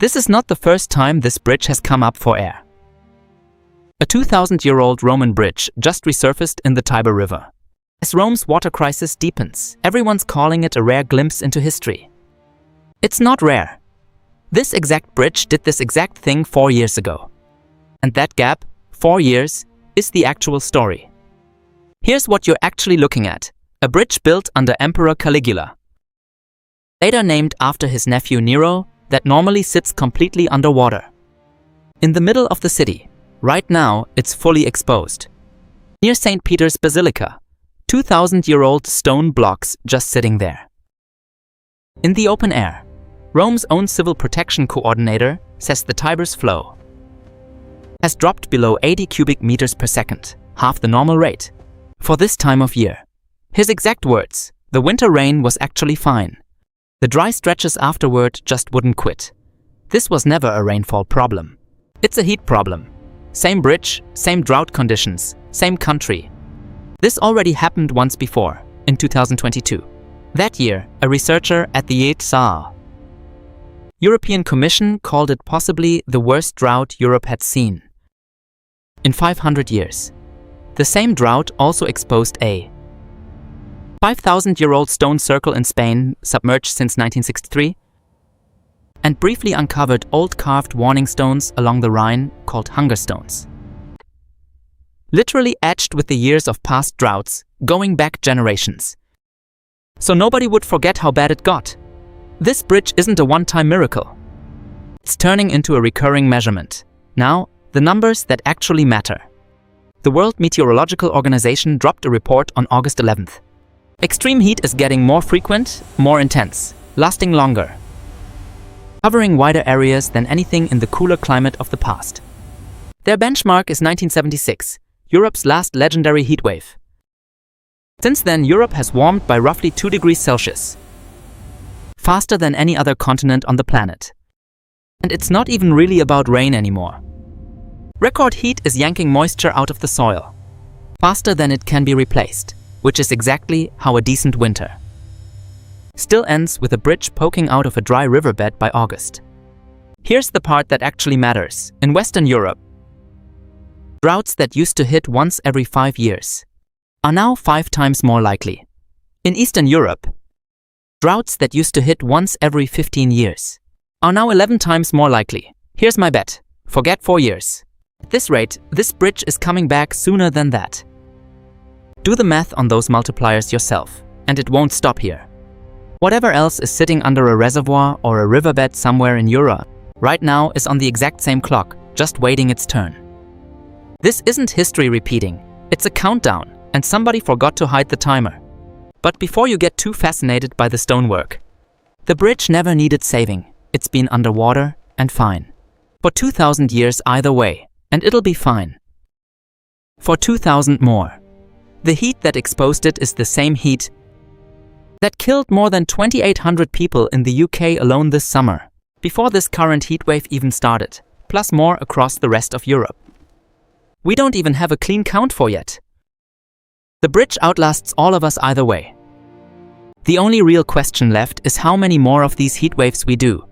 This is not the first time this bridge has come up for air. A 2,000-year-old Roman bridge just resurfaced in the Tiber River. As Rome's water crisis deepens, everyone's calling it a rare glimpse into history. It's not rare. This exact bridge did this exact thing 4 years ago. And that gap, 4 years, is the actual story. Here's what you're actually looking at: a bridge built under Emperor Caligula, later named after his nephew Nero, that normally sits completely underwater. In the middle of the city, right now it's fully exposed. Near St. Peter's Basilica, 2,000-year-old stone blocks just sitting there. In the open air, Rome's own civil protection coordinator says the Tiber's flow has dropped below 80 cubic meters per second, half the normal rate, for this time of year. His exact words: "The winter rain was actually fine. The dry stretches afterward just wouldn't quit. This was never a rainfall problem. It's a heat problem. Same bridge, same drought conditions, same country. This already happened once before, in 2022. That year, a researcher at the European Commission called it possibly the worst drought Europe had seen in 500 years. The same drought also exposed a 5,000-year-old stone circle in Spain, submerged since 1963, and briefly uncovered old carved warning stones along the Rhine called hunger stones, literally etched with the years of past droughts, going back generations. So nobody would forget how bad it got. This bridge isn't a one-time miracle. It's turning into a recurring measurement. Now, the numbers that actually matter. The World Meteorological Organization dropped a report on August 11th. Extreme heat is getting more frequent, more intense, lasting longer, covering wider areas than anything in the cooler climate of the past. Their benchmark is 1976, Europe's last legendary heatwave. Since then, Europe has warmed by roughly 2 degrees Celsius, faster than any other continent on the planet. And it's not even really about rain anymore. Record heat is yanking moisture out of the soil, faster than it can be replaced, which is exactly how a decent winter still ends with a bridge poking out of a dry riverbed by August. Here's the part that actually matters. In Western Europe, droughts that used to hit once every 5 years are now 5 times more likely. In Eastern Europe, droughts that used to hit once every 15 years are now 11 times more likely. Here's my bet: forget 4 years. At this rate, this bridge is coming back sooner than that. Do the math on those multipliers yourself, and it won't stop here. Whatever else is sitting under a reservoir or a riverbed somewhere in Europe right now is on the exact same clock, just waiting its turn. This isn't history repeating, it's a countdown, and somebody forgot to hide the timer. But before you get too fascinated by the stonework, the bridge never needed saving. It's been underwater and fine. For 2,000 years either way, and it'll be fine. For 2,000 more. The heat that exposed it is the same heat that killed more than 2,800 people in the UK alone this summer, before this current heatwave even started, plus more across the rest of Europe. We don't even have a clean count for yet. The bridge outlasts all of us either way. The only real question left is how many more of these heatwaves we do,